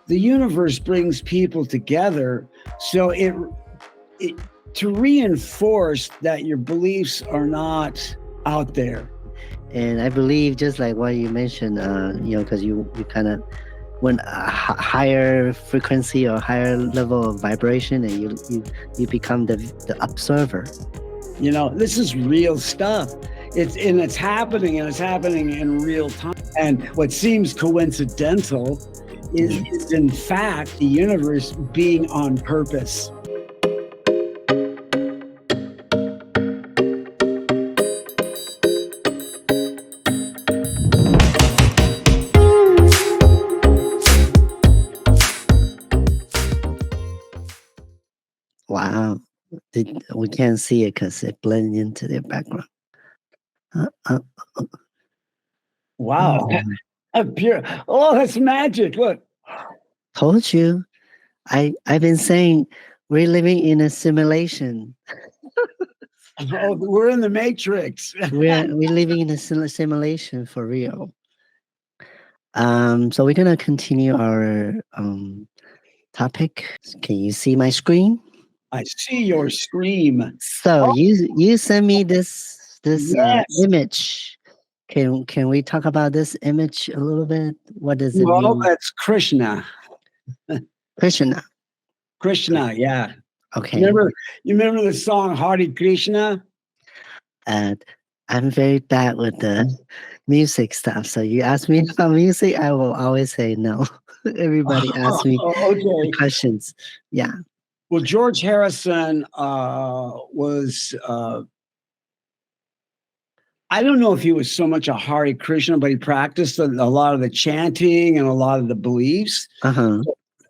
the universe brings people together. So it to reinforce that your beliefs are not out there. And I believe, just like what you mentioned, because you kind of when a higher frequency or higher level of vibration, and you become the observer. This is real stuff. It's happening, and it's happening in real time. And what seems coincidental is in fact the universe being on purpose. Wow. We can't see it because it blends into the background. Wow. Pure. Oh, that's magic. Look. Told you. I've been saying we're living in a simulation. Oh, we're in the Matrix. we're living in a simulation for real. So we're gonna continue our topic. Can you see my screen? I see your screen. So you send me this Yes. image. Can we talk about this image a little bit? What does it mean? Well, that's Krishna. Krishna, yeah. Okay. You remember the song Hare Krishna? I'm very bad with the music stuff. So you ask me about music, I will always say no. Everybody asks me questions. Yeah. Well, George Harrison was, I don't know if he was so much a Hare Krishna, but he practiced a lot of the chanting and a lot of the beliefs. Uh-huh.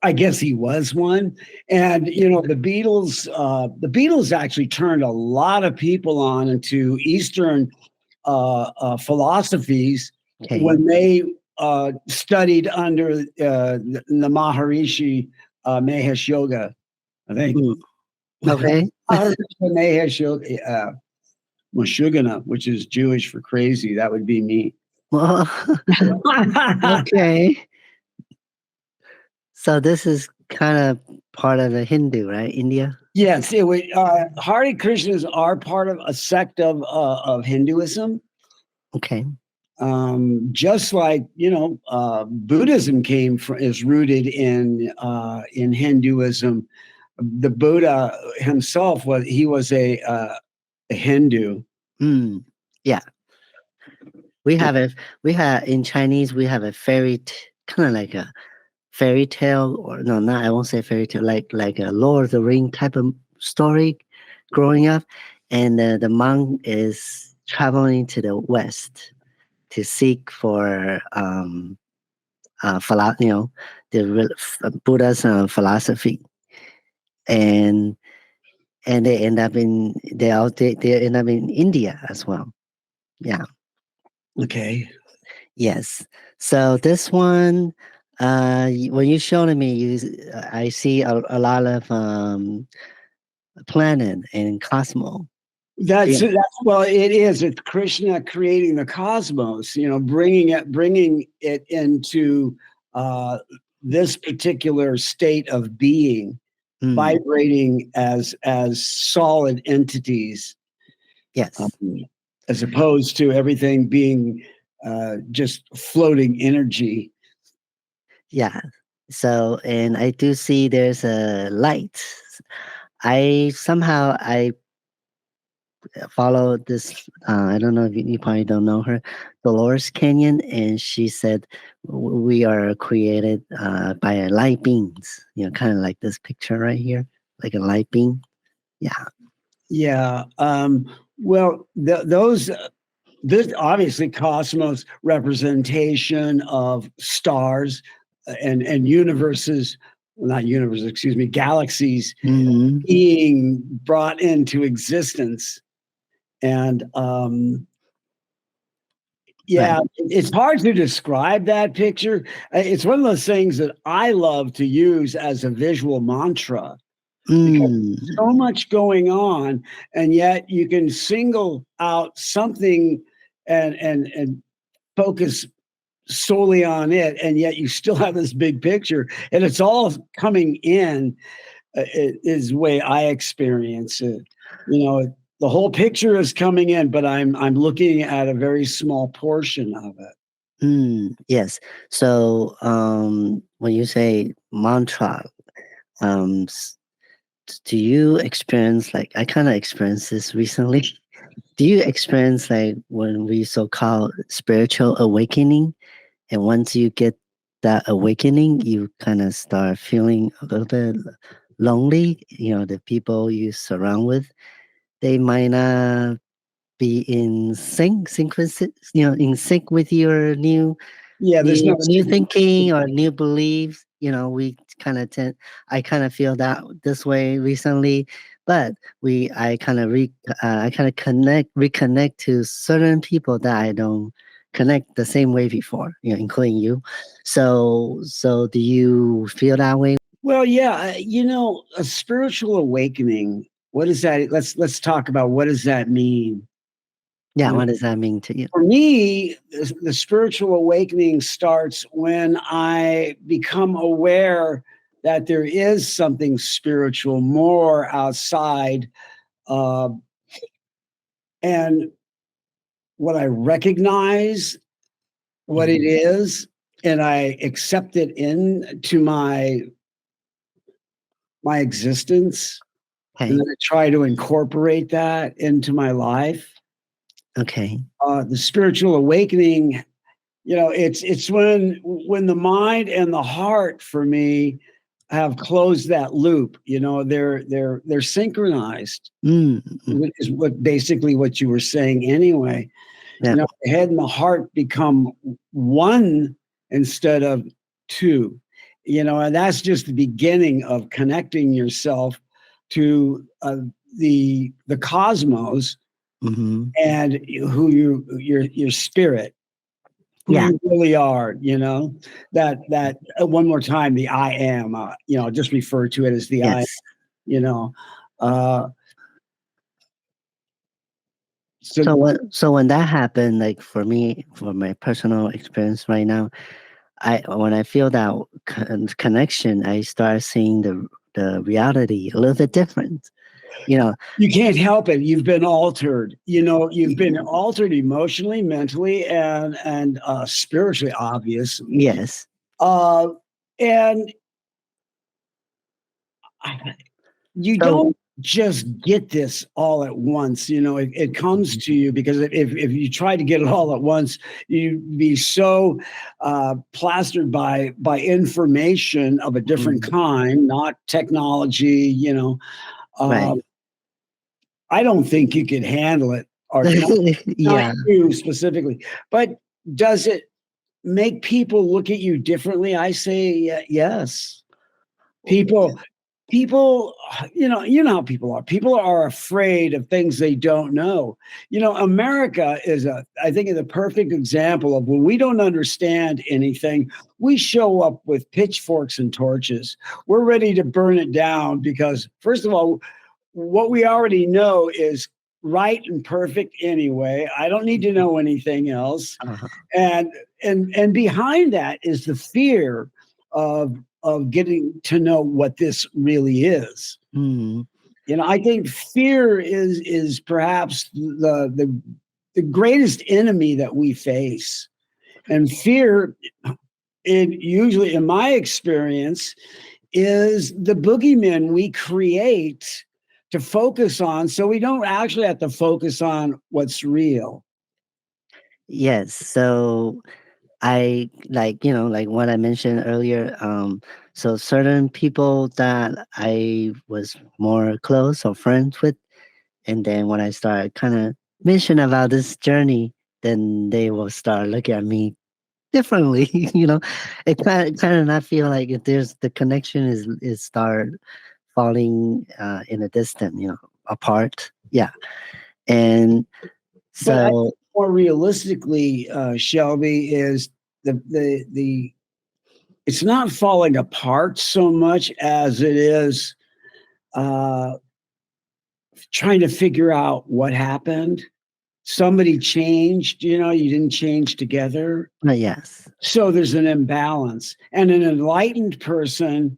I guess he was one. And, the Beatles actually turned a lot of people on into Eastern philosophies when they studied under the Maharishi Mahesh Yoga, I think. Okay. Mahesh Yoga, Mashugana, which is Jewish for crazy. That would be me. Well, okay. So this is kind of part of the Hindu, right? India? Yes. Hare Krishnas are part of a sect of Hinduism. Okay. Just like Buddhism is rooted in Hinduism. The Buddha himself was a Hindu. Yeah. We have in Chinese we have a kind of like a fairy tale, or no, not I won't say fairy tale, like a Lord of the Ring type of story growing up, and the monk is traveling to the west to seek for the Buddha's philosophy, and they end up in India as well. Yeah. Okay. Yes. So this one, when you showed me, I see a lot of planet and cosmos. That's well, it is. It's Krishna creating the cosmos. Bringing it into this particular state of being, vibrating as solid entities. Yes. As opposed to everything being just floating energy. Yeah. So, and I do see there's a light. I follow this. I don't know if you probably don't know her, Dolores Canyon, and she said we are created by light beings. Kind of like this picture right here, like a light beam. Yeah. Yeah. Well, this obviously cosmos representation of stars and universes. Well, not universes, excuse me, galaxies being brought into existence. And it's hard to describe that picture. It's one of those things that I love to use as a visual mantra. Because so much going on, and yet you can single out something and focus solely on it, and yet you still have this big picture, and it's all coming in. Is the way I experience it. You know, the whole picture is coming in, but I'm looking at a very small portion of it. Yes. So when you say mantra, um, do you experience like I kind of experienced this recently? Do you experience like when we so-called spiritual awakening, and once you get that awakening, you kind of start feeling a little bit lonely? The people you surround with, they might not be in in sync with your Yeah, there's no new thinking or new beliefs. We kind of tend. I kind of feel that this way recently, but I kind of I kind of reconnect to certain people that I don't connect the same way before. Including you. So do you feel that way? Well, yeah, a spiritual awakening. What is that? Let's talk about what does that mean. Yeah, what does that mean to you? For me, the spiritual awakening starts when I become aware that there is something spiritual more outside, uh, and what I recognize what it is, and I accept it into my existence, and Okay. then I try to incorporate that into my life. Okay. The spiritual awakening, it's when the mind and the heart for me have closed that loop. They're synchronized. Is what basically what you were saying anyway. Yeah. The head and the heart become one instead of two. And that's just the beginning of connecting yourself to the cosmos and who your spirit, who Yeah. you really are. That one more time, the I am. Just refer to it as the I. Yes. You know, uh, so So when that happened, like for me, for my personal experience right now, when I feel that connection, I start seeing the reality a little bit different. you can't help it. You've been altered. You've been altered emotionally, mentally, and spiritually, obviously. Yes. Uh, and you So don't just get this all at once. It comes to you because if you try to get it all at once, you'd be so plastered by information of a different kind, not technology. right. I don't think you could handle it, or not Yeah. you specifically. But does it make people look at you differently? I say yes. People, people, how people are. People are afraid of things they don't know. America I think, is a perfect example of when we don't understand anything, we show up with pitchforks and torches. We're ready to burn it down because, first of all, what we already know is right and perfect anyway. I don't need to know anything else. Uh-huh. And behind that is the fear of getting to know what this really is. I think fear is perhaps the greatest enemy that we face. And fear, it usually, in my experience, is the boogeyman we create to focus on, so we don't actually have to focus on what's real. Yes. So I like what I mentioned earlier. So certain people that I was more close or friends with, and then when I start kind of mention about this journey, then they will start looking at me differently. It kind of not feel like if there's the connection is start falling in a distance, apart. Yeah, and But I so more realistically, Shelby, is the it's not falling apart so much as it is uh, trying to figure out what happened. somebody changed, you didn't change together. Yes. So there's an imbalance. And an enlightened person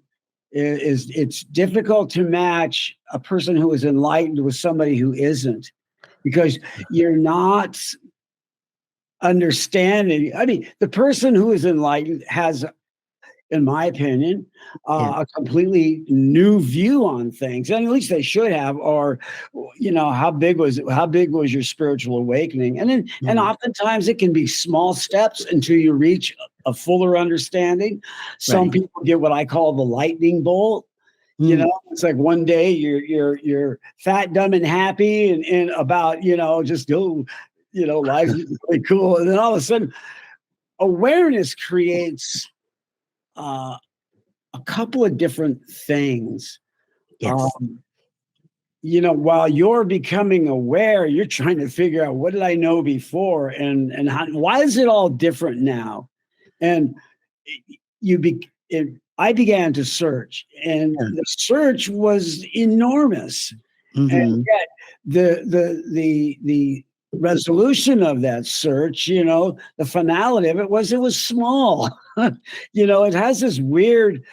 is it's difficult to match a person who is enlightened with somebody who isn't, because you're not understanding. I mean, the person who is enlightened has, in my opinion, Yeah. a completely new view on things, and at least they should have. Or, how big was your spiritual awakening? And Mhm. oftentimes it can be small steps until you reach a fuller understanding. Some Right. people get what I call the lightning bolt. Mm. It's like one day you're fat, dumb, and happy, and about just life is really cool, and then all of a sudden awareness creates uh, a couple of different things. Yes. Um, while you're becoming aware, you're trying to figure out, what did I know before, and why is it all different now? And I began to search, and Yeah. the search was enormous, and Hmm. yet the resolution of that search, the finality of it was small. It has this weird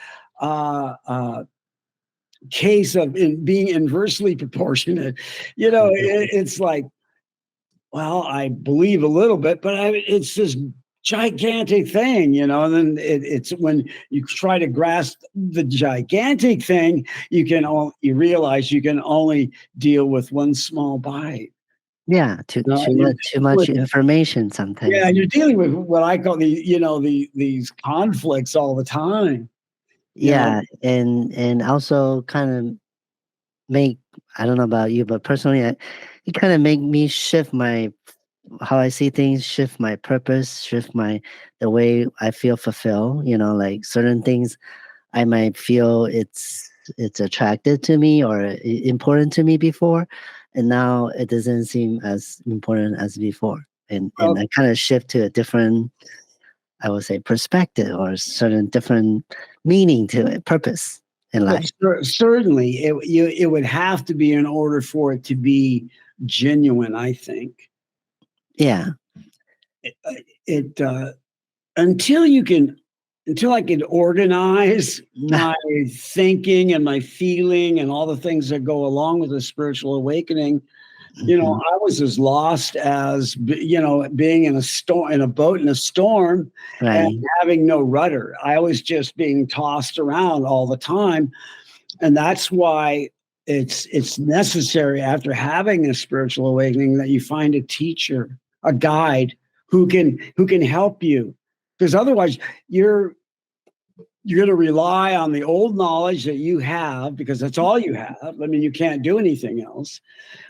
case of being inversely proportionate. It's like, well, I believe a little bit, but it's this gigantic thing, and then it's when you try to grasp the gigantic thing, you realize you can only deal with one small bite. Yeah. And you're Too dealing much with, information sometimes. yeah, and you're dealing with what I call these conflicts all the time. You know, Yeah, and also kind of make, I don't know about you, but personally, it kind of make me shift my how I see things, shift my purpose, shift my the way I feel fulfilled. Like certain things I might feel it's attracted to me or important to me before, and now it doesn't seem as important as before. And well, I kind of shift to a different, I would say, perspective or certain different meaning to it, purpose in well, life. certainly it would have to be in order for it to be genuine, I think. Yeah. It until you can until I can organize my thinking and my feeling and all the things that go along with a spiritual awakening, Mhm. I was as lost as being in a boat in a storm and Right. having no rudder. I was just being tossed around all the time, and that's why it's necessary, after having a spiritual awakening, that you find a teacher, a guide who can help you, because otherwise you're you're going to rely on the old knowledge that you have, because that's all you have. I mean, you can't do anything else.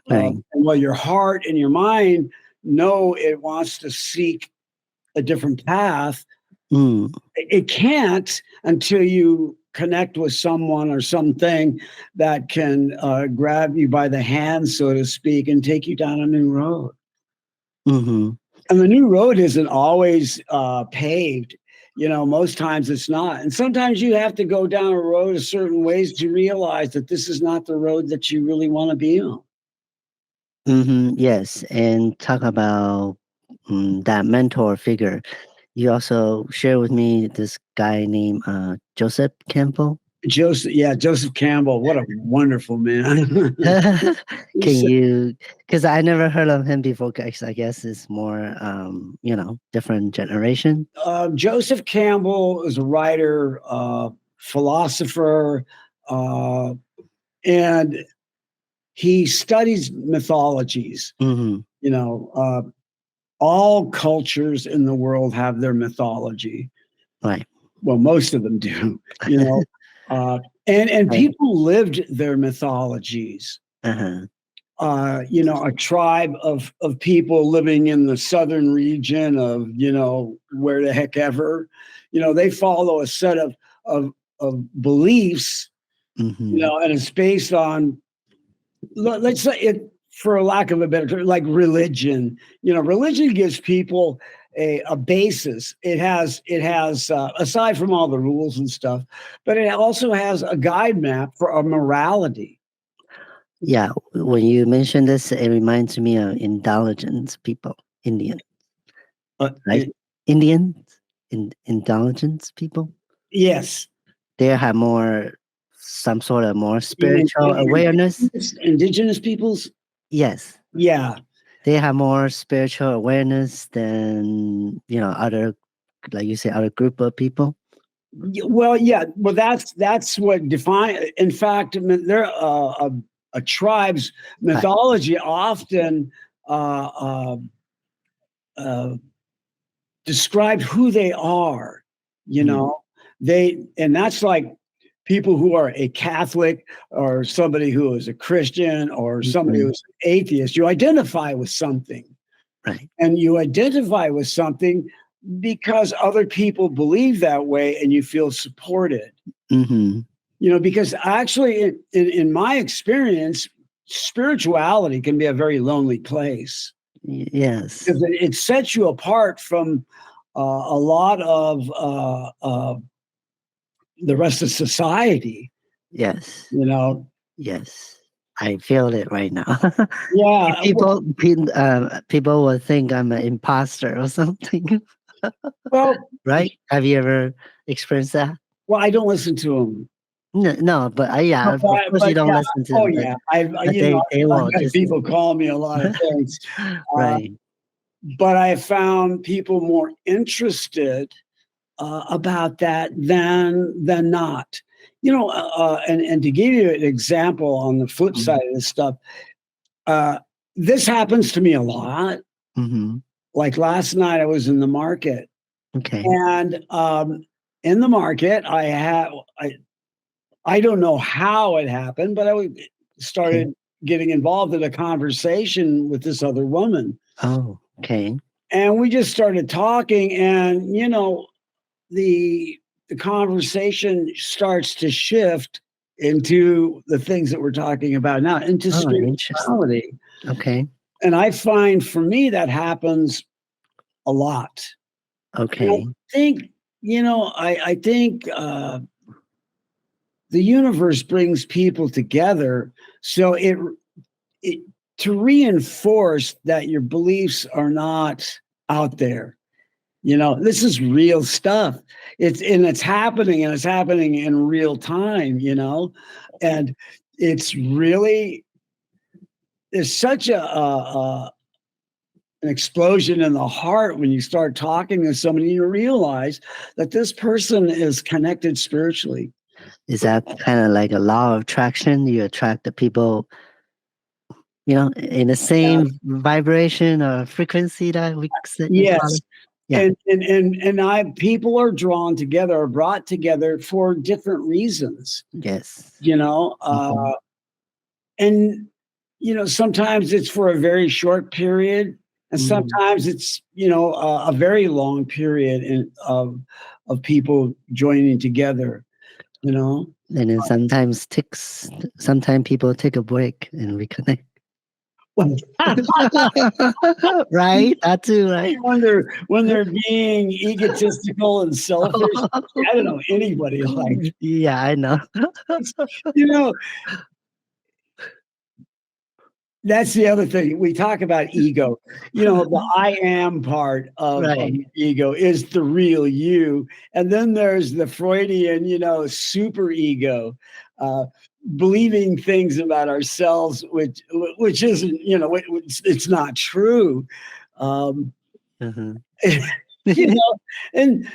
Right. And while your heart and your mind know it wants to seek a different path, Mm. it can't until you connect with someone or something that can grab you by the hand, so to speak, and take you down a new road. Mhm. And the new road isn't always paved. Most times it's not. And sometimes you have to go down a road a certain ways to realize that this is not the road that you really want to be on. Mhm. Yes, and talk about that mentor figure. You also share with me this guy named Joseph Campbell. Joseph Campbell, what a wonderful man. Can He's, you? Because I never heard of him before. 'Cause I guess it's more, different generation. Joseph Campbell is a writer, philosopher, uh, and he studies mythologies. Hmm. You know, uh, all cultures in the world have their mythology. Right. Well, most of them do. You know, uh, and Right. people lived their mythologies. Uh-huh. A tribe of people living in the southern region of where the heck ever, they follow a set of beliefs, Hmm. and it's based on, let's say it, for a lack of a better term, like religion. Religion gives people a basis. It has aside from all the rules and stuff, but it also has a guide map for a morality. Yeah, when you mention this, it reminds me of indulgence people, Indian, Uh, right? it- Indians, indulgence people. yes. They have more, some sort of more You mean spiritual awareness. indigenous peoples? Yes, Yeah. they have more spiritual awareness than other, like you say, other group of people. Well, yeah. Well, that's what define. In fact, there a tribe's Right. mythology often uh, uh, uh, described who they are. You Mm, know, and that's like people who are a Catholic or somebody who is a Christian or somebody mhm, who's an atheist. You identify with something, right. and you identify with something because other people believe that way, and you feel supported. Hmm. Because actually, in my experience, spirituality can be a very lonely place Yes. because it sets you apart from a lot of the rest of society. Yes. You know, Yes. I feel it right now. yeah. People will think I'm an imposter or something. Well, Right? Have you ever experienced that? well, I don't listen to them. No, no, but yeah, No, of but, course you but don't yeah, listen to oh them, yeah, but they I've will had just people call me a lot of things, uh, right. but I found people more interested about that than not. And to give you an example on the flip Mm, side of this stuff, uh, this happens to me a lot. mhm. Like last night, I was in the market, Okay. and in the market, I don't know how it happened, but Okay. started getting involved in a conversation with this other woman, Oh, okay. and we just started talking, and the conversation starts to shift into the things that we're talking about now, into Oh, interesting. spirituality. Okay. And I find for me that happens a lot. And I Okay. think, I think the universe brings people together so it to reinforce that your beliefs are not out there. This is real stuff. It's happening, and it's happening in real time, and it's really there's such an explosion in the heart when you start talking to somebody, you realize that this person is connected spiritually. Is that kind of like a law of attraction? You attract the people, in the Yeah. same vibration or frequency that we call Yes. it? Yeah. And I people are drawn together or brought together for different reasons, Yes. you know. Mhm. And sometimes it's for a very short period, and Mhm. sometimes it's a very long period of people joining together. You know, And then sometimes people take a break and reconnect. Well, Right? That too, right? I wonder when they're being egotistical and selfish. I don't know anybody like Yeah, I know. you know That's the other thing. We talk about ego. The I am part of Right. ego is the real you. And then there's the Freudian, super ego, uh, believing things about ourselves, which isn't, it's not true. Um, Mhm. you know, and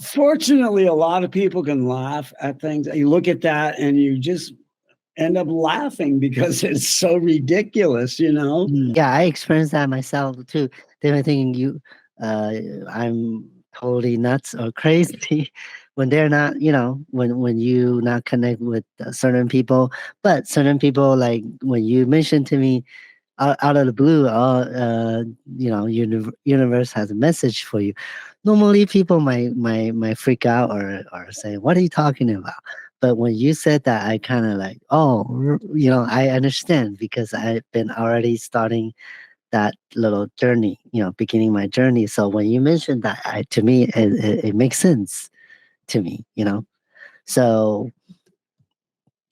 fortunately, a lot of people can laugh at things. You look at that and you just end up laughing because it's so ridiculous. Yeah, I experienced that myself too. They were thinking uh, I'm totally nuts or crazy when they're not, when you not connect with certain people. But certain people, like when you mentioned to me out of the blue, universe has a message for you. Normally, people might freak out or say, "What are you talking about?" But when you said that, I kind of like, oh, I understand because I've been already starting that little journey, beginning my journey. So when you mentioned that, to me, it makes sense to me. So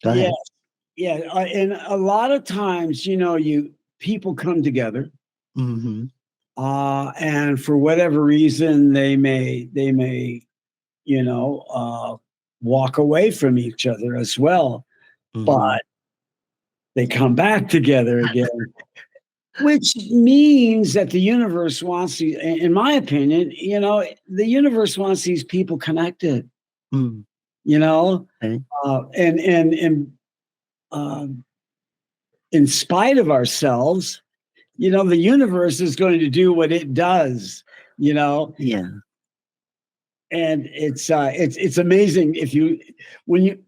go Yeah. ahead. yeah, and a lot of times, people come together, Mm-hmm. and for whatever reason, they may you know uh, walk away from each other as well, Mm-hmm. but they come back together again, which means that the universe wants to, in my opinion, the universe wants these people connected. Mm. You know, Okay. and um, in spite of ourselves, the universe is going to do what it does. You know, Yeah. and it's amazing if you when you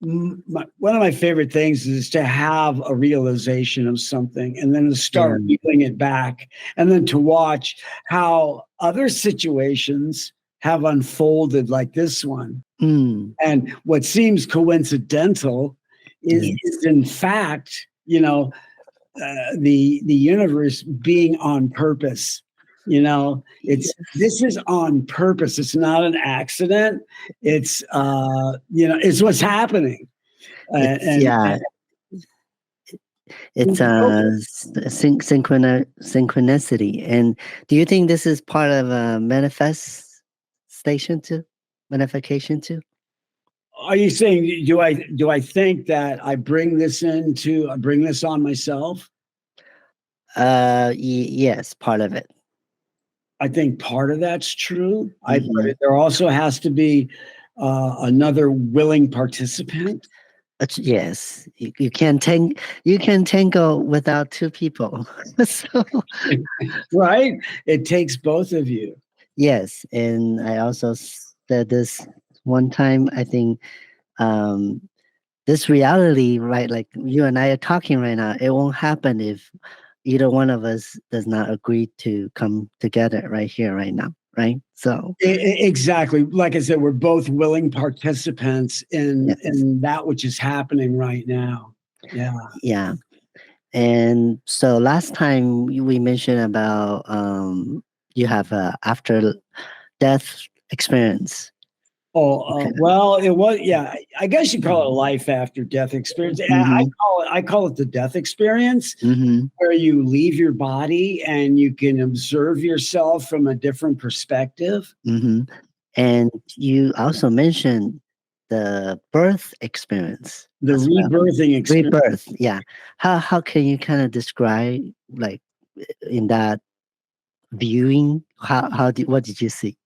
one of my favorite things is to have a realization of something and then to start Yeah. reeling it back and then to watch how other situations have unfolded like this one. Mm. And what seems coincidental Yes. is in fact, the universe being on purpose. Yes. This is on purpose. It's not an accident. It's what's happening. It's And yeah. It's synchronicity. And do you think this is part of a manifestation too? Manifestation too? are you saying do I think that I bring this on myself? Yes, part of it. I think part of that's true. Mm-hmm. But there also has to be another willing participant. Yes, you can tango without two people. So Right? It takes both of you. yes, and I also said this one time. I think um, this reality, right? Like you and I are talking right now, it won't happen if either one of us does not agree to come together right here, right now, right? So Exactly. Like I said, we're both willing participants in yes, that which is happening right now. Yeah. yeah. And so last time we mentioned about you have a after death experience. Oh, Okay. well, it was, yeah. I guess you call it a life after death experience. Mm-hmm. I call it the death experience, Mm-hmm. where you leave your body and you can observe yourself from a different perspective. Mm-hmm. And you also mentioned the birth experience The as well. rebirthing experience. Rebirth, yeah. How can you kind of describe like in that viewing? What did you see?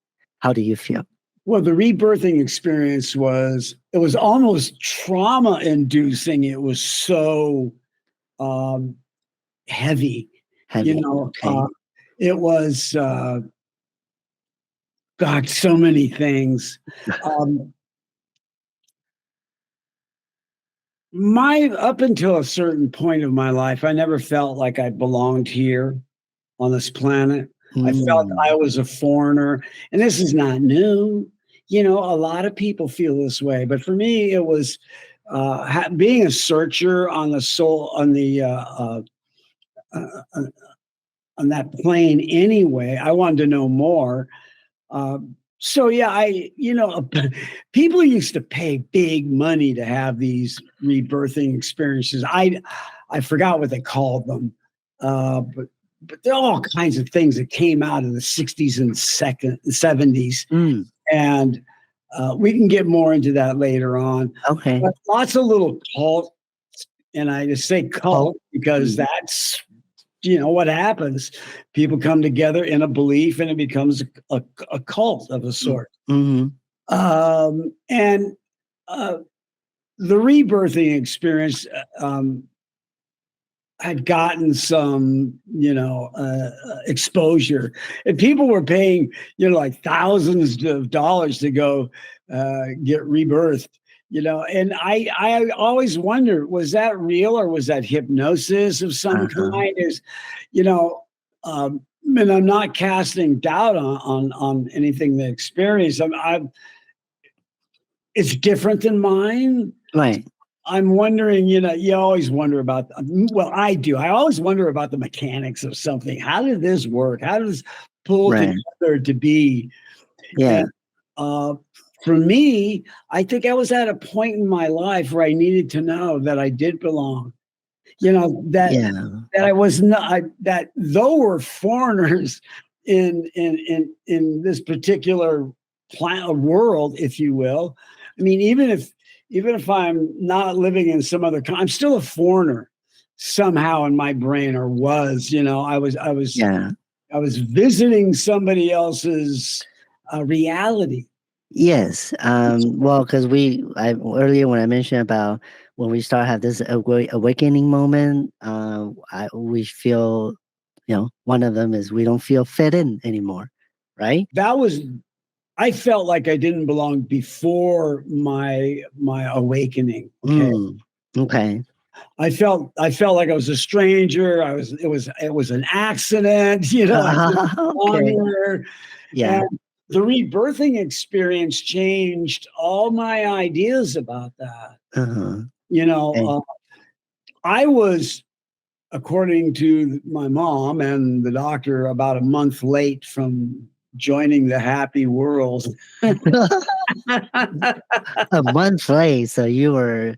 How do you feel? Well, the rebirthing experience it was almost trauma inducing. It was so um, heavy, you Heavy. know. Okay. It was God, so many things. Um, my Up until a certain point of my life, I never felt like I belonged here on this planet. I felt I Mm. was a foreigner, and this is not new. A lot of people feel this way, but for me, it was being a searcher on the soul, uh, uh, on that plane anyway. I wanted to know more. So yeah, people used to pay big money to have these rebirthing experiences. I forgot what they called them, but there are all kinds of things that came out of the 60s and 70s, Mm. and we can get more into that later on. Okay. But lots of little cult, and I just say Oh. cult because Mm. that's what happens. People come together in a belief, and it becomes a cult of a Mm. sort. Mm-hmm. And the rebirthing experience had gotten some, exposure, and people were paying, like thousands of dollars to go get rebirthed. And I always wonder, was that real or was that hypnosis of some Uh-huh. kind? You know, and I'm not casting doubt on anything they experience. It's different than mine. Right. I'm wondering, you always wonder about, well, I do. I always wonder about the mechanics of something. How did this work? How does pull Right. together to be? Yeah. And uh, for me, I think I was at a point in my life where I needed to know that I did belong. That I was not, that though we're foreigners in this particular world, if you will. I mean, even if I'm not living in some other country, I'm still a foreigner somehow in my brain, or was. I was visiting somebody else's reality. Yes. Well, because earlier when I mentioned about when we start have this awakening moment, we feel, one of them is we don't feel fit in anymore, right? I felt like I didn't belong before my awakening. Okay. Okay. I felt like I was a stranger. It was an accident, Okay. Yeah. And the rebirthing experience changed all my ideas about that. Okay. I was, according to my mom and the doctor, about a month late from joining the happy world. A month late, so you were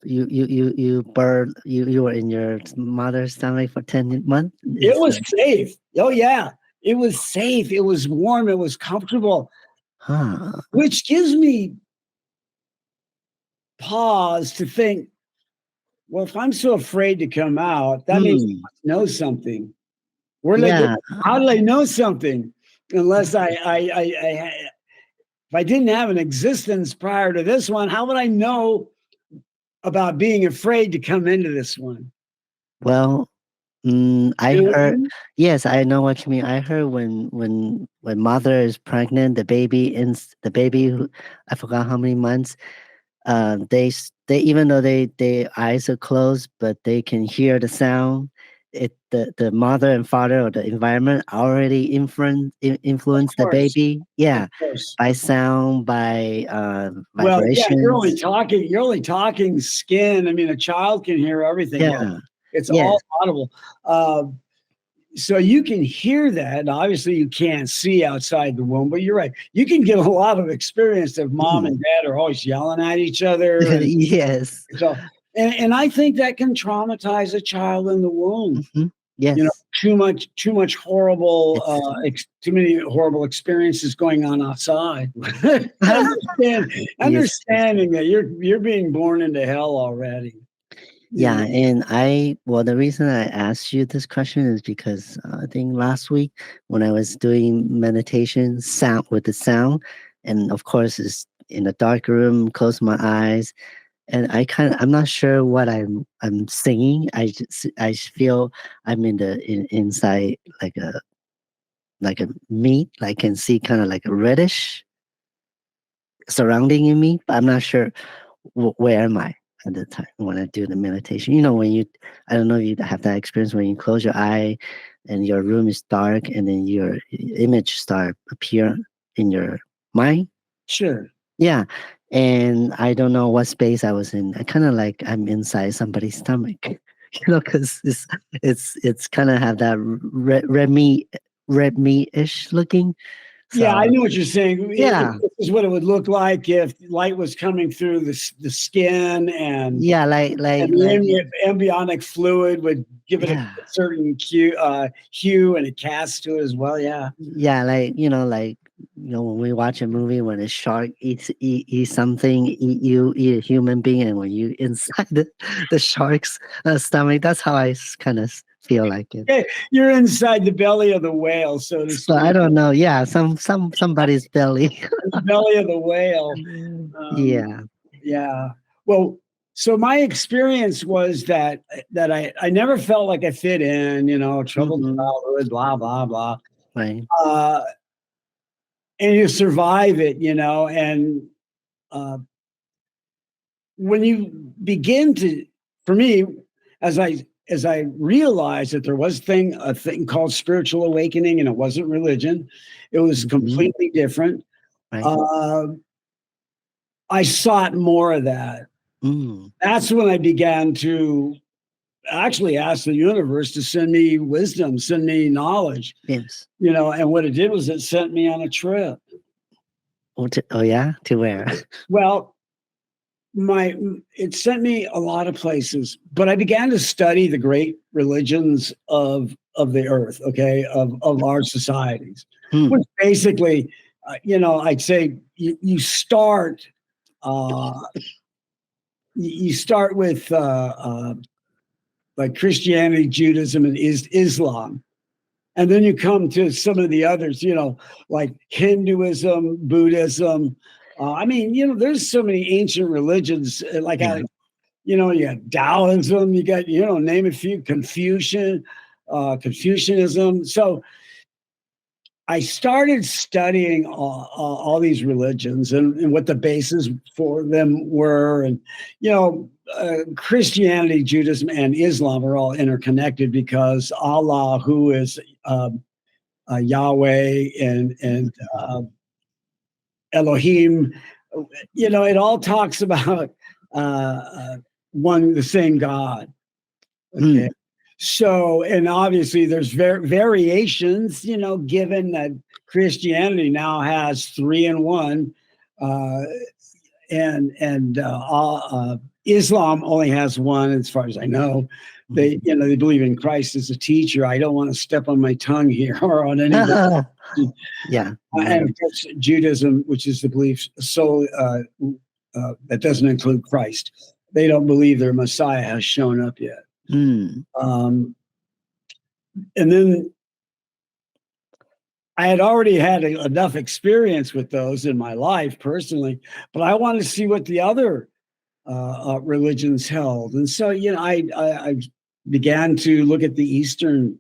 you were in your mother's stomach for 10 months. It was safe. Oh yeah, it was safe. It was warm. It was comfortable. Which gives me pause to think, well, if I'm so afraid to come out, that means I must know something. How did I know something? Unless if I didn't have an existence prior to this one, how would I know about being afraid to come into this one? Well, I heard. Yes, I know what you mean. I heard when mother is pregnant, the baby who, I forgot how many months. They even though their eyes are closed, but they can hear the sound. The mother and father or the environment already influence the baby. Yeah, by sound, by well, yeah, vibrations. You're only talking skin. I mean, a child can hear everything. Yeah, it's all audible. So you can hear that. And obviously, you can't see outside the womb, but you're right. You can get a lot of experience if mom and dad are always yelling at each other. Yes. So, and I think that can traumatize a child in the womb. Yes. Too much horrible, too many horrible experiences going on outside. Understanding that you're being born into hell already. Yeah, and the reason I asked you this question is because I think last week when I was doing meditation with the sound, and of course it's in a dark room, close my eyes, and I'm not sure what I'm singing. I feel I'm inside like a meat, like can see kind of like a reddish surrounding in me, but I'm not sure where am I at the time when I do the meditation. I don't know if you have that experience when you close your eye and your room is dark and then your image start appear in your mind. Sure. Yeah. And I don't know what space I was in. I kind of like I'm inside somebody's stomach, because it's kind of have that red meat-ish looking. So, yeah, I know what you're saying. Yeah, this is what it would look like if light was coming through the skin, and like the embryonic fluid would give it a certain hue and a cast to it as well. Yeah, when we watch a movie when a shark eats something, eat a human being, and when you inside the shark's stomach, that's how I kind of feel like it. Okay, you're inside the belly of the whale, so to speak. I don't know. Yeah, somebody's belly. The belly of the whale. Yeah. Well, so my experience was that I never felt like I fit in. Troubled childhood, blah blah blah. Right. And you survive it, and when you begin to, for me, as I realized that there was a thing called spiritual awakening, and it wasn't religion, it was completely different. Right. I sought more of that. That's when I began to actually ask the universe to send me wisdom, send me knowledge. Yes. And what it did was it sent me on a trip. Oh yeah, to where? Well, my it sent me a lot of places, but I began to study the great religions of the earth, okay, of our societies, Hmm. which basically, I'd say you start uh, you start with like Christianity, Judaism, and Islam. And then you come to some of the others, like Hinduism, Buddhism. I mean, there's so many ancient religions, like Yeah. you got Taoism, you got, name a few, Confucianism. So I started studying all these religions and what the bases for them were. And, Christianity, Judaism, and Islam are all interconnected because Allah, who is Yahweh and Elohim, it all talks about one, the same God. Hmm. Okay. So, and obviously there's variations, given that Christianity now has three in one, uh, and Islam only has one, as far as I know. They believe in Christ as a teacher. I don't want to step on my tongue here or on anybody. Yeah. And of course, Judaism, which is the belief that doesn't include Christ. They don't believe their Messiah has shown up yet. Hmm. And then I had already had enough experience with those in my life personally, but I wanted to see what the other religions held. And so, I began to look at the Eastern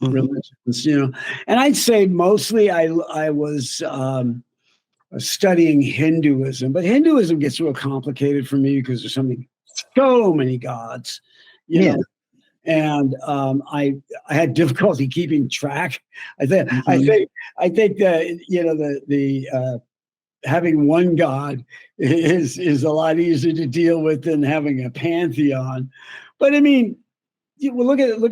religions, and I'd say mostly I was studying Hinduism, but Hinduism gets real complicated for me because there's so many gods, you Yeah. know, and I had difficulty keeping track. I think I Mhm. think I think that the having one god is a lot easier to deal with than having a pantheon. But I mean, well, look at the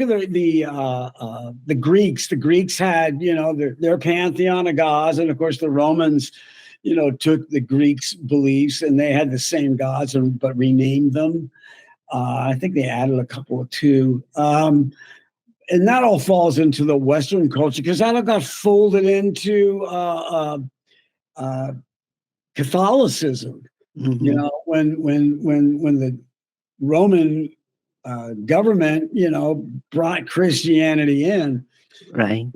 Greeks. The Greeks had their pantheon of gods, and of course the Romans, took the Greeks' beliefs and they had the same gods, but renamed them. I think they added a couple of two. And that all falls into the Western culture because that all got folded into uh, Catholicism. Mhm. When the Roman government, brought Christianity in, Right.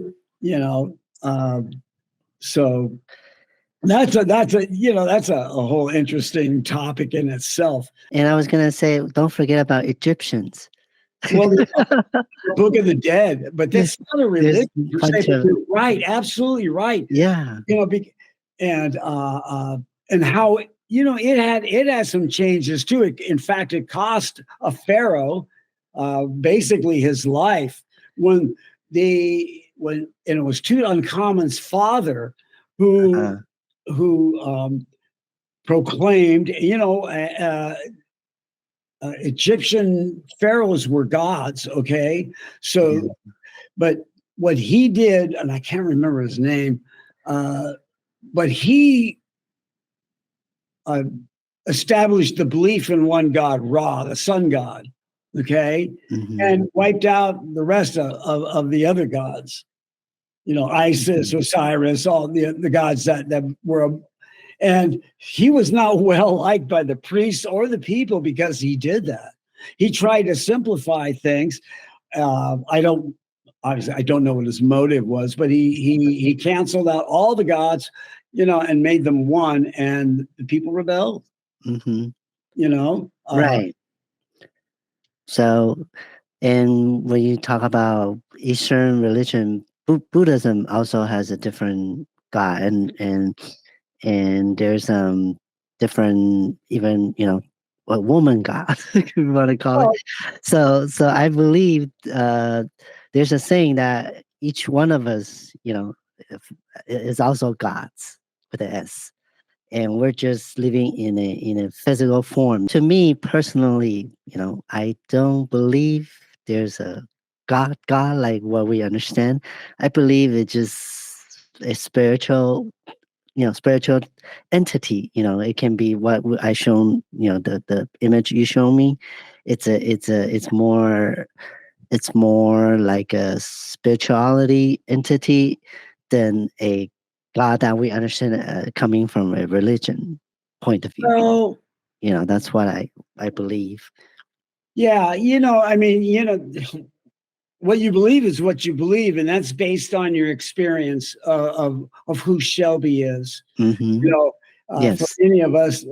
you know, uh, so that's a whole interesting topic in itself. And I was gonna say, don't forget about Egyptians. Well, the Book of the Dead, but Yeah, that's not a there's religion a per se. bunch But of you're right, absolutely right. yeah. You know, and and how it had some changes too. In fact, it cost a pharaoh basically his life and it was Tutankhamun's father who Uh, who proclaimed, Egyptian pharaohs were gods. Okay, yeah. so but what he did, and I can't remember his name, but he uh, established the belief in one God, Ra, the sun god, okay, Mhm. and wiped out the rest of the other gods, Isis, Mhm. Osiris, all the gods that were. And he was not well liked by the priests or the people because he did that. He tried to simplify things. I don't Obviously I don't know what his motive was, but he canceled out all the gods, and made them one, and the people rebelled. Mhm. You know, Right. So, and when you talk about Eastern religion, Buddhism also has a different God, and there's different, even a woman God, if you want to call it. well, So I believe there's a saying that each one of us, is also gods with an S, and we're just living in a physical form. To me personally, I don't believe there's a God like what we understand. I believe it's just a spiritual spiritual entity. It can be what I shown, the image you show me. It's more like a spirituality entity than a God that we understand coming from a religion point of view. So That's what I believe. yeah, I mean, what you believe is what you believe, and that's based on your experience of who Shelby is. Hmm. You know, for Yes. any of us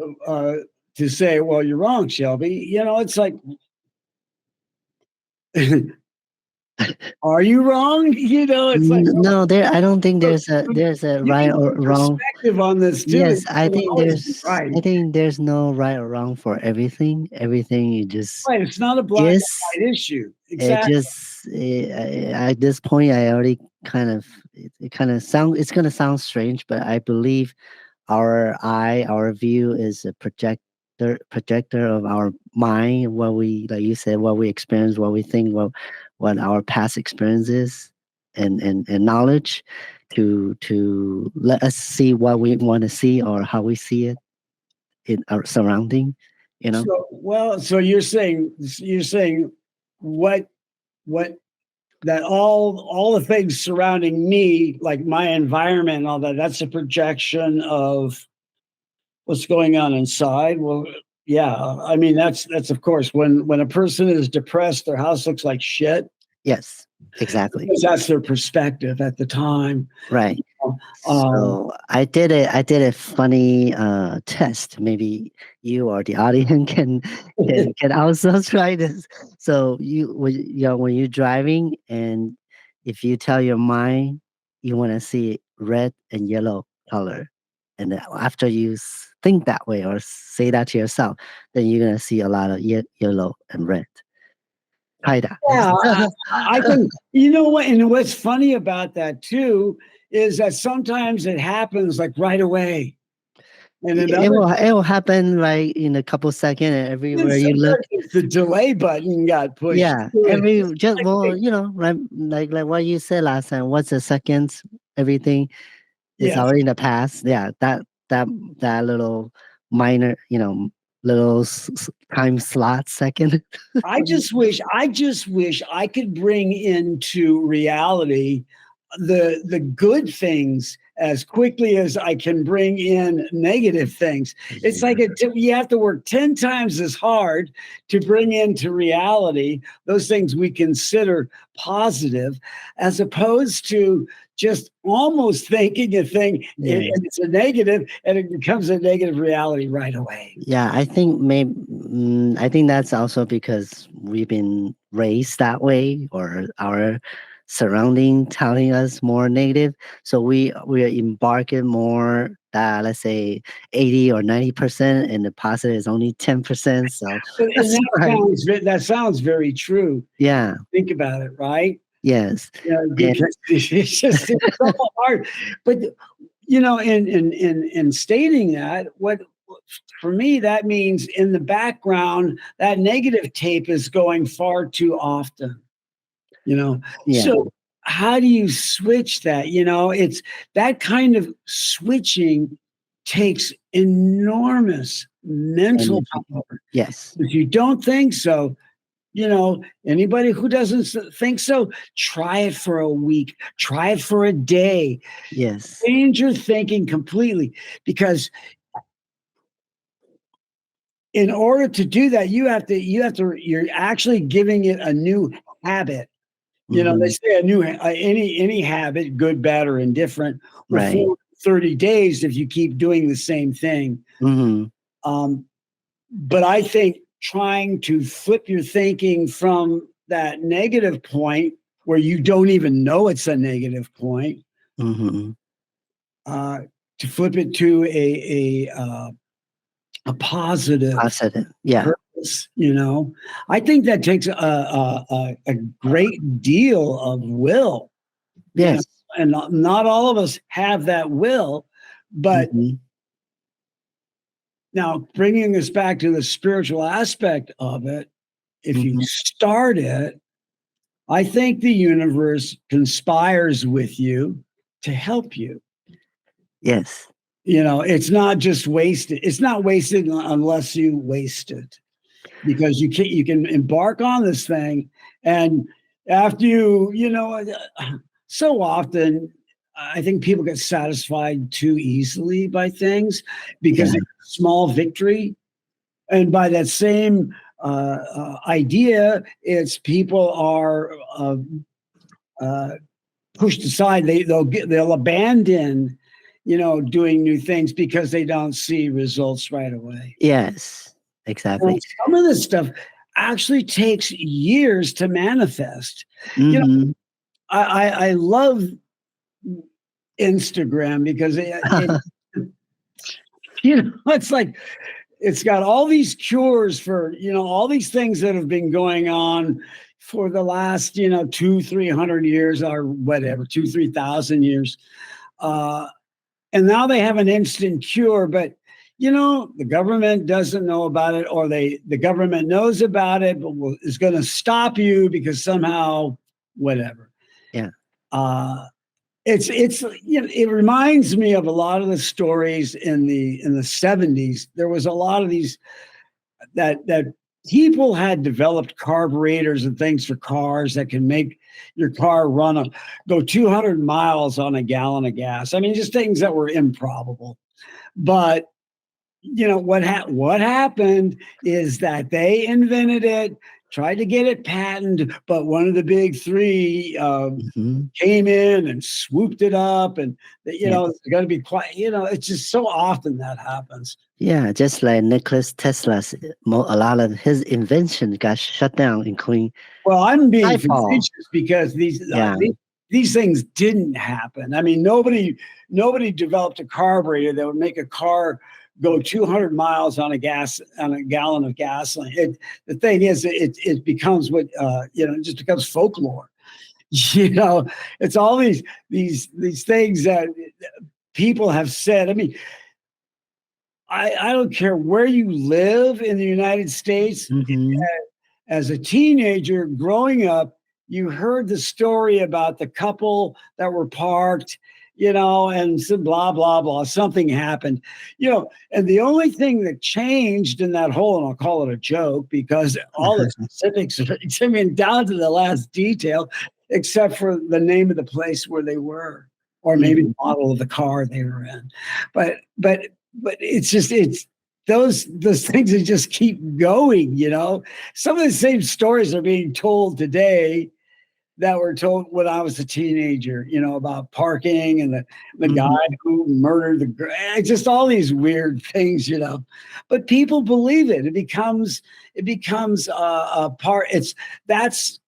to say, "Well, you're wrong, Shelby," it's like, "Are you wrong?" It's like, No, there. I don't think well, there's a you right need or some wrong. perspective on this too. Yes, It I doesn't think always be there's right. I think there's no right or wrong for everything. Everything you just Right. It's not a black and guess. white issue. It Exactly. just at this point, I already it kind of it's gonna sound strange, but I believe our view is a projector of our mind, what we, like you said, what we experience, what we think, what our past experience is, and knowledge to let us see what we want to see or how we see it in our surrounding. So you're saying what what that all the things surrounding me, like my environment and all that, that's a projection of what's going on inside. Well, yeah, I mean that's of course when a person is depressed, their house looks like shit Yes, exactly. because that's their perspective at the time. Right. Um, So I did a funny test. Maybe you or the audience can also try this. So when you're driving, and if you tell your mind you want to see red and yellow color, and then after you think that way or say that to yourself, then you're gonna see a lot of yellow and red. Try that. yeah, I can. You know what? And what's funny about that too is that sometimes it happens like right away, and It another will it will happen like in a couple seconds, and and everywhere you look. sometimes it's the delay button got pushed Yeah, through it. every just well, right, like what you said last time. What's a second? Everything is Yes. already in the past. Yeah, that little minor, little time slot second. I just wish I could bring into reality the good things as quickly as I can bring in negative things. It's like you have to work 10 times as hard to bring into reality those things we consider positive, as opposed to just almost thinking a thing and Yeah. it's a negative and it becomes a negative reality right away. Yeah, I think that's also because we've been raised that way, or our surrounding telling us more negative. So we are embarking more that, let's say, 80 or 90%, and the positive is only 10%. So And that's right. that sounds very true. Yeah. Think about it, right? Yes. Yeah, And because it's so hard. But in stating that, what for me that means in the background that negative tape is going far too often. yeah, So how do you switch that? It's that kind of switching takes enormous mental energy. power. Yes. If you don't think so, anybody who doesn't think so, try it for a week, try it for a day, Yes. change your thinking completely. Because in order to do that, you're actually giving it a new habit. They Hmm. say any habit, good, bad, or indifferent, will Right. form 30 days if you keep doing the same thing. Hmm. Um, but I think trying to flip your thinking from that negative point where you don't even know it's a negative point, Hmm. uh, to flip it to a positive Positive. Yeah. purpose. I think that takes a great deal of will. You know, Yes. and not all of us have that will, but Hmm. now bringing us back to the spiritual aspect of it, if you Hmm. start it, I think the universe conspires with you to help you. Yes. It's not just wasted. It's not wasted unless you waste it, because you can embark on this thing, and after so often I think people get satisfied too easily by things because Yeah. it's a small victory. And by that same idea, it's people are uh, pushed aside. They'll abandon, doing new things because they don't see results right away. Yes. And Exactly. some of this stuff actually takes years to manifest. You know, Mm-hmm. I love Instagram because it's like it's got all these cures for all these things that have been going on for the last 200-300 years or whatever, 2,000-3,000 years, uh, and now they have an instant cure, but the government doesn't know about it, or the government knows about it but is going to stop you because somehow whatever. Yeah. uh, it's it reminds me of a lot of the stories in the 70s. There was a lot of these that people had developed carburetors and things for cars that can make your car go 200 miles on a gallon of gas. I mean, just things that were improbable. But what happened is that they invented it, tried to get it patented, but one of the big three Mm-hmm. came in and swooped it up, and Yes. it's got to be quiet. It's just so often that happens. Yeah, just like Nicholas Tesla's, a lot of his invention got shut down, including Well, I'm being light bulb. facetious because Yeah. these things didn't happen. I mean, nobody developed a carburetor that would make a car go 200 miles on a gallon of gasoline. The thing is, it becomes it just becomes folklore. It's all these things that people have said. I mean, I don't care where you live in the United States. Mm-hmm. As a teenager growing up, you heard the story about the couple that were parked, and some blah, blah, blah. Something happened, and the only thing that changed in that whole, and I'll call it a joke because all the specifics, I mean, down to the last detail, except for the name of the place where they were, or maybe the model of the car they were in. But it's those things that just keep going. Some of the same stories are being told today that were told when I was a teenager, about parking and the guy Mm-hmm. who murdered just all these weird things. But people believe it. It becomes a part. That's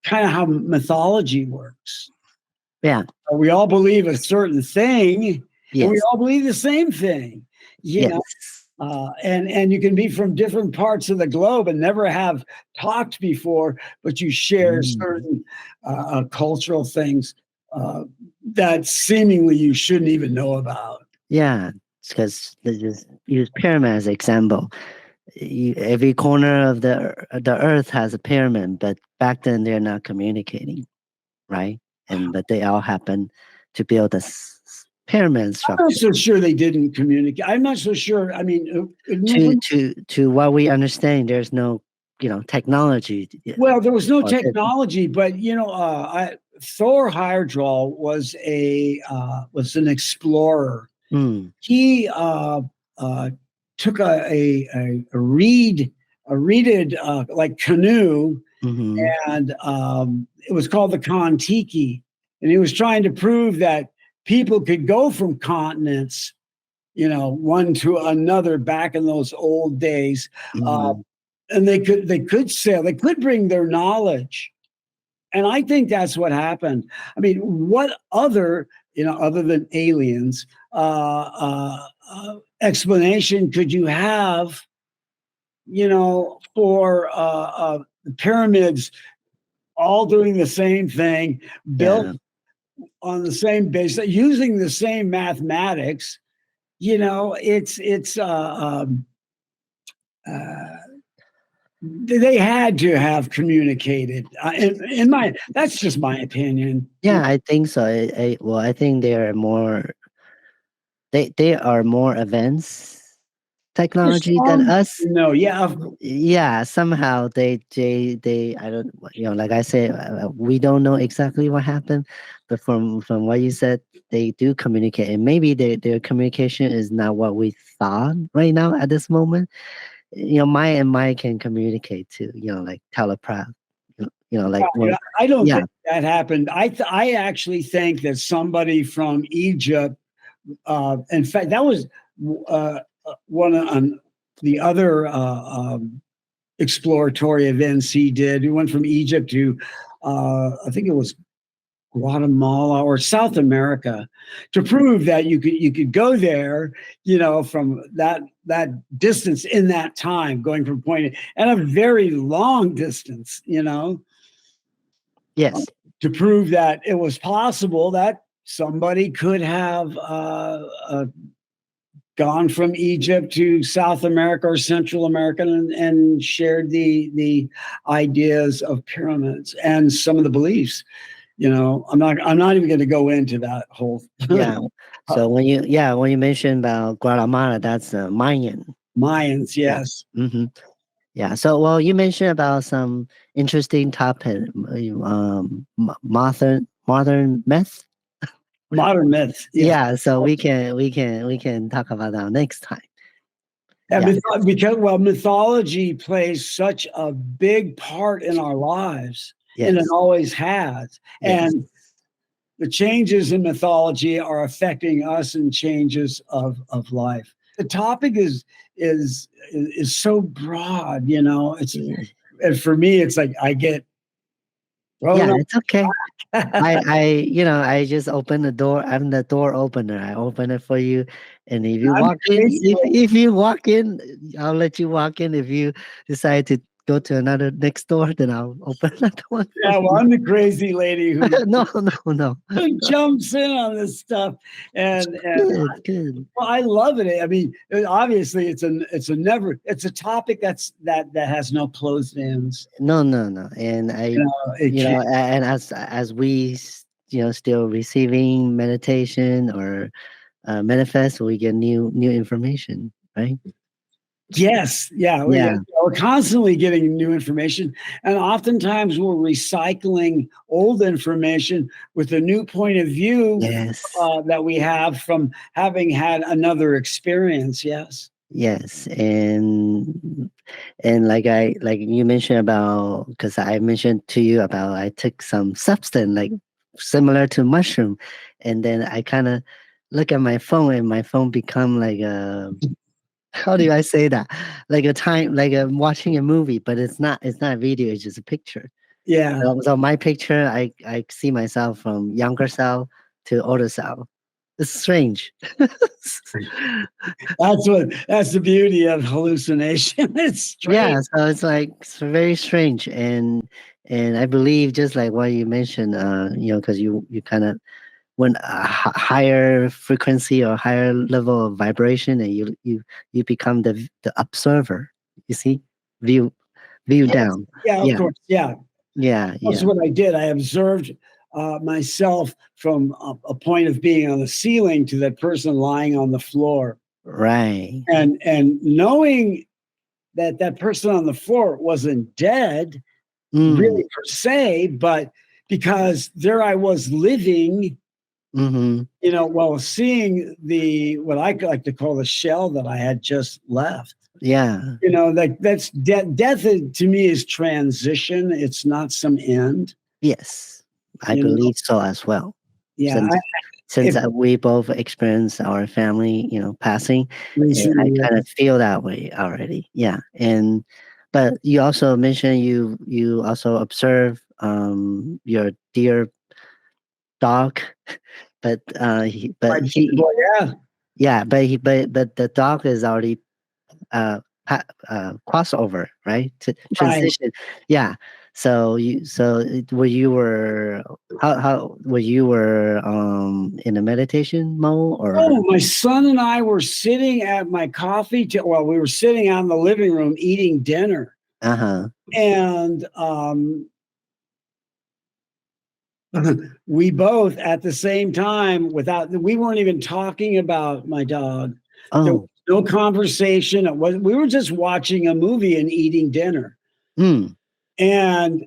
kind of how mythology works. Yeah. We all believe a certain thing, and we Yes. all believe the same thing. You Yes. know, and you can be from different parts of the globe and never have talked before, but you share Mm. certain cultural things uh, that seemingly you shouldn't even know about. Yeah, because just use pyramid as example. Every corner of the earth has a pyramid, but back then they're not communicating, right? But they all happen to build a pyramid I'm not structure. so sure they didn't communicate. I'm not so sure. I mean, To what we understand, there's no technology. well, there was no Or technology, but Thor Heyerdahl was an explorer. Mm, He uh, took a reeded like canoe, mm-hmm, and it was called the Kon-Tiki, and he was trying to prove that people could go from continents, one to another back in those old days, uh, mm-hmm. and they could sail, they could bring their knowledge. And I think that's what happened. I mean, what other than aliens, explanation could you have, for the pyramids all doing the same thing, built Yeah, on the same basis, using the same mathematics? It's uh, they had to have communicated. That's just my opinion. yeah, I think so. Well, I think they're more they are more advanced There's technology than some, us. no, yeah, Yeah, somehow they I don't, like I said, we don't know exactly what happened, but from what you said, they do communicate, and maybe their communication is not what we thought right now at this moment. Maya and Maya can communicate too, like telepath, like when, I don't yeah, think that happened. I actually think that somebody from Egypt, in fact, that was one on the other exploratory events he did. He went from Egypt to, I think it was Guatemala or South America, to prove that you could go there, from that distance in that time, going from point A, and a very long distance, yes, to prove that it was possible that somebody could have gone from Egypt to South America or Central America, and shared the ideas of pyramids and some of the beliefs. I'm not even going to go into that whole yeah. So when you mentioned about Guatemala, that's Mayan. Mayans. Yeah. Yes, Yeah. So, well, you mentioned about some interesting topic, modern myth. modern myths. Yeah, Yeah. So we can talk about that next time. and Yeah. because mythology plays such a big part in our lives, and it Yes. always has. Yes. And the changes in mythology are affecting us in changes of life. The topic is so broad, It's, Yeah. and for me, it's like I get thrown Yeah, up. it's okay. I just open the door. I'm the door opener. I open it for you, and if you I'm walk in, crazy. if you walk in, I'll let you walk in. If you decide to go to another next door, then I'll open another one for Yeah, well, you. I'm the crazy lady who No, no, no. jumps in on this stuff, It's and good, good. well, I love it. I mean, obviously, it's a topic that has no closed ends. No, no, no. And It can't. and as we, still receiving meditation or manifest, we get new information, right? Yes, yeah, Yeah. we're constantly getting new information, and oftentimes we're recycling old information with a new point of view Yes. that we have from having had another experience. Yes. Yes. And like you mentioned about, because I mentioned to you about I took some substance like similar to mushroom, and then I kind of look at my phone, and my phone become like a, how do I say that? Like a time, like I'm watching a movie, but it's not video, it's just a picture. Yeah, So my picture, I see myself from younger self to older self. It's strange. that's the beauty of hallucination. It's Yeah, strange. so it's very strange, and I believe just like what you mentioned, because you kind of went a higher frequency or higher level of vibration, and you become the observer. You see, view view Yes, down. yeah, of Yeah, course, yeah. yeah, That's yeah. what I did. I observed myself from a point of being on the ceiling to that person lying on the floor, Right. and knowing that that person on the floor wasn't dead, Mm. really per se, but because there I was living, Mm-hmm. while seeing the what I like to call the shell that I had just left. Yeah. Like that's death. Death to me is transition. It's not some end. Yes, I You know, believe so as well. yeah. Since If we both experienced our family, passing, I recently, kind of feel that way already. Yeah, and but you also mentioned you also observe your dear dog, but my boy, yeah, yeah, but the dog is already crossover, right? To right. transition. Yeah. Were you were how were you were in a meditation mode or Oh, my son and I were sitting at my well, we were sitting out in the living room eating dinner, uh-huh. and we both at the same time, we weren't even talking about my dog. There was Oh. no conversation. We were just watching a movie and eating dinner. Mm. And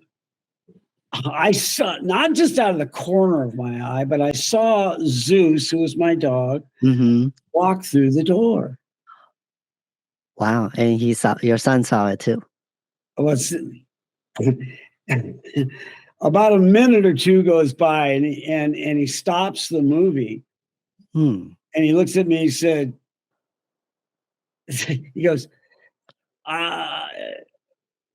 I saw, not just out of the corner of my eye, but I saw Zeus, who was my dog, Mm-hmm. walk through the door. Wow. And your son saw it too. Was about a minute or two goes by, and he stops the movie, Mm. and he looks at me. He said, he goes,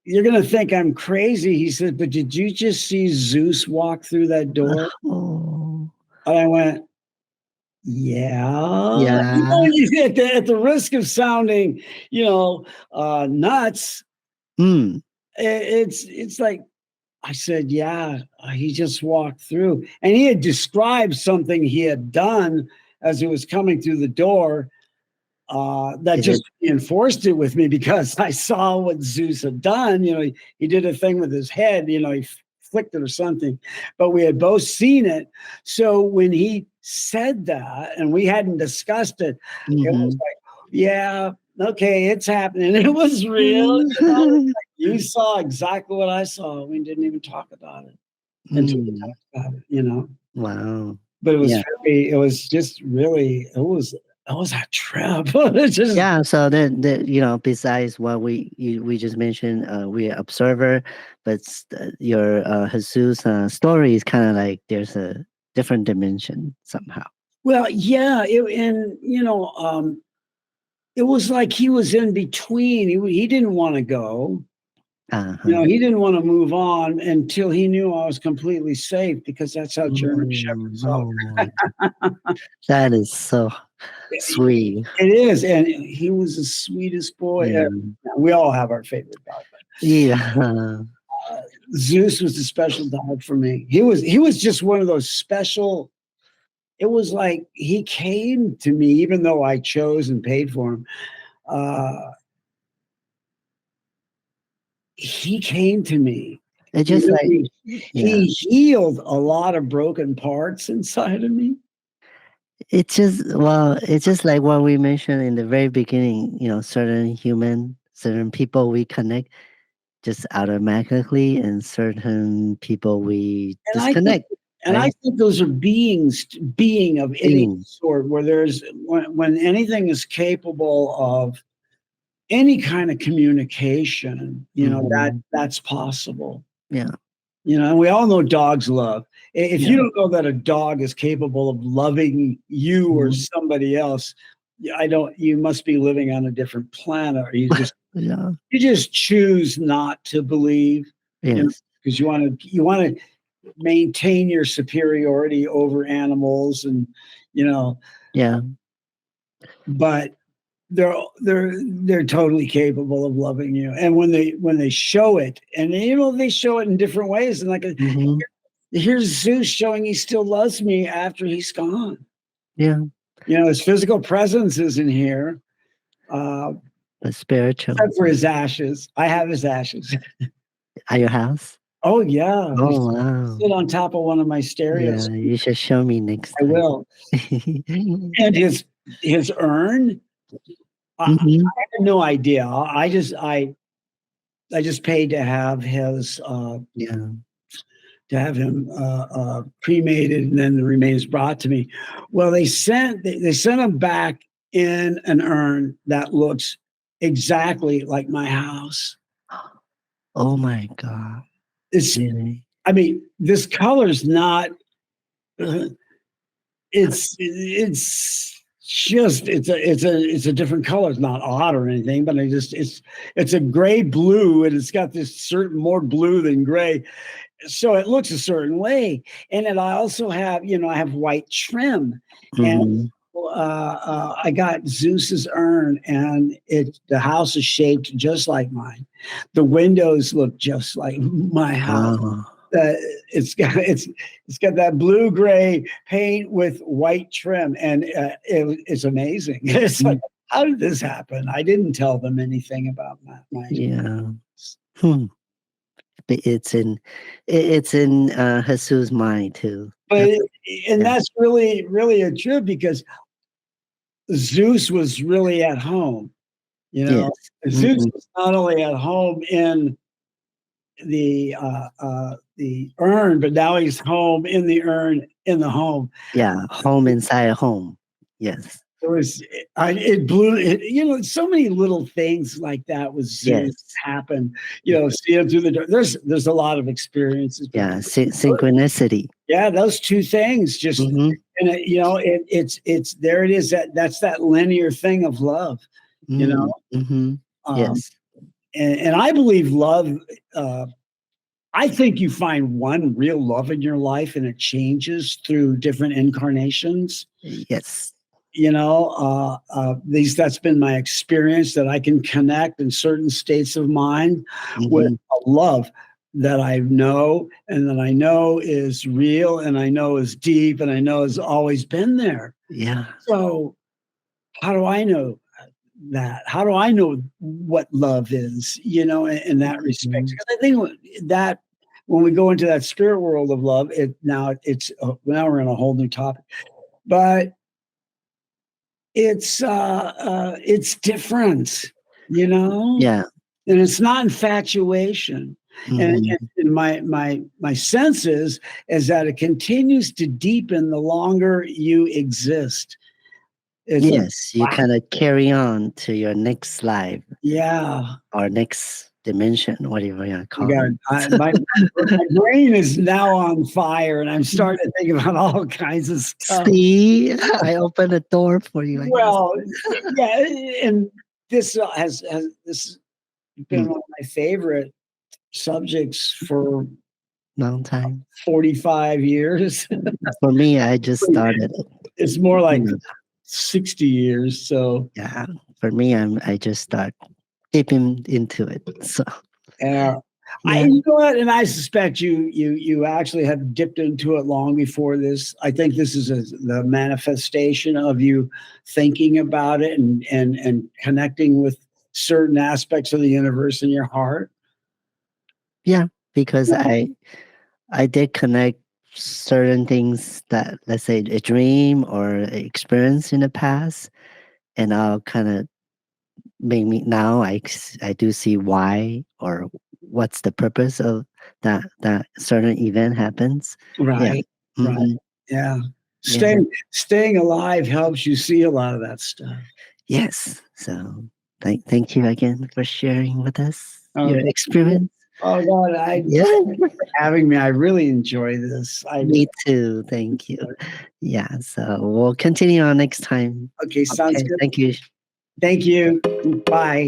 "You're gonna think I'm crazy." He said, "But did you just see Zeus walk through that door?" Oh. And I went, "Yeah." Yeah. At the risk of sounding, nuts, Mm. it's like, I said, "Yeah, he just walked through." And he had described something he had done as he was coming through the door, that Is just it reinforced it with me, because I saw what Zeus had done. He did a thing with his head, he flicked it or something, but we had both seen it. So when he said that and we hadn't discussed it, it was Mhm. like, yeah, okay, it's happening. It was real. You saw exactly what I saw. We didn't even talk about it until we Mm. talked about it. Wow. But Yeah. it was just really, it was a trip. It's just, Yeah. So then, besides what we just mentioned, we're observer, but your Jesus story is kind of like there's a different dimension somehow. well, yeah, it was like he was in between. He didn't want to go. Uh-huh. He didn't want to move on until he knew I was completely safe, because that's how German shepherds are. Oh my, that is so sweet. It is, and he was the sweetest boy. Yeah. We all have our favorite dog, but Yeah. Zeus was the special dog for me. He was just one of those special. It was like he came to me, even though I chose and paid for him. Uh, he came to me. It's just like, yeah. He healed a lot of broken parts inside of me. It's just like what we mentioned in the very beginning, certain people we connect just automatically, and certain people we And I think, disconnect, right? those are being of any Being. sort, where when anything is capable of any kind of communication, Mhm. that's possible. Yeah. And we all know dogs love. If you Yeah. don't know that a dog is capable of loving you or Mhm. somebody else, you must be living on a different planet, or Yeah. you just choose not to believe, Yes. because you want to maintain your superiority over animals, and you know Yeah. but they're totally capable of loving you. And when they show it, and they show it in different ways, and like, Mhm. here's Zeus showing he still loves me after he's gone. Yeah. His physical presence isn't here, uh, The spiritual. except for his ashes. I have his ashes. At your house? Oh yeah, they Oh, wow. sit on top of one of my stereos. Yeah, you should show me next I time. will. And his urn, I Mhm. had no idea. I just paid to have Yeah. him cremated, and then the remains brought to me. Well, they sent him back in an urn that looks exactly like my house. Oh my God. It's Really? I mean, this color's not. uh, it's just it's a different color. It's not odd or anything, but it's a gray blue, and it's got this certain more blue than gray, so it looks a certain way. And then I also have, I have white trim, and Mhm. I got Zeus's urn, and the house is shaped just like mine. The windows look just like my house. Wow. Uh, it's got that blue gray paint with white trim, and it's amazing. It's like, Mm, how did this happen? I didn't tell them anything about my yeah. Hmm. it's in Jesus' mind too. But and Yeah. that's really really a true because Zeus was really at home. You know, Yes. Zeus Hmm. was not only at home in the urn, but now he's home in the urn in the home. Yeah. Home inside a home. Yes. It was it blew it, so many little things like that with Zeus Yes. happen. Seeing through the door. There's a lot of experiences, but Yeah. Synchronicity. yeah, those two things just Hmm. and it's there it is that's that linear thing of love, you know. Mm-hmm. Um, Yes. and I believe love. Uh, I think you find one real love in your life, and it changes through different incarnations. Yes. At least that's been my experience that I can connect in certain states of mind with Hmm. a love that I know and that I know is real and I know is deep and I know has always been there. Yeah. So, how do I know that? How do I know what love is, in that respect? Mhm. Because I think that when we go into that spirit world of love, now we're in a whole new topic, but it's different, you know, Yeah. and it's not infatuation. And, Hmm. and my sense is that it continues to deepen the longer you exist. It's like, Yes. You wow, kind of carry on to your next life yeah. or next dimension, whatever you You call got it. my brain is now on fire, and I'm starting to think about all kinds of stuff. See, I opened a door for you like this. Well, yeah, and this has this has been Mm, one of my favorite subjects for long time. 45 years. For me, I just started it. It's more like Mm, 60 years. So, yeah. For me, I just start dipping into it. So uh, yeah. you know what? And I suspect you actually have dipped into it long before this. I think this is the manifestation of you thinking about it and connecting with certain aspects of the universe in your heart. Yeah. Because I did connect certain things that, let's say, a dream or experience in the past, and I'll kind of make me now I do see why or what's the purpose of that certain event happens. Yeah. Right. Right. Hmm. Yeah. Yeah. Staying alive helps you see a lot of that stuff. Yes. So thank you again for sharing with us Oh, your experience. oh God, Yeah. thank you for having me. I really enjoy this. Me too. Thank you. Yeah. So we'll continue on next time. Okay, sounds Okay. good. Thank you. Thank you. Bye.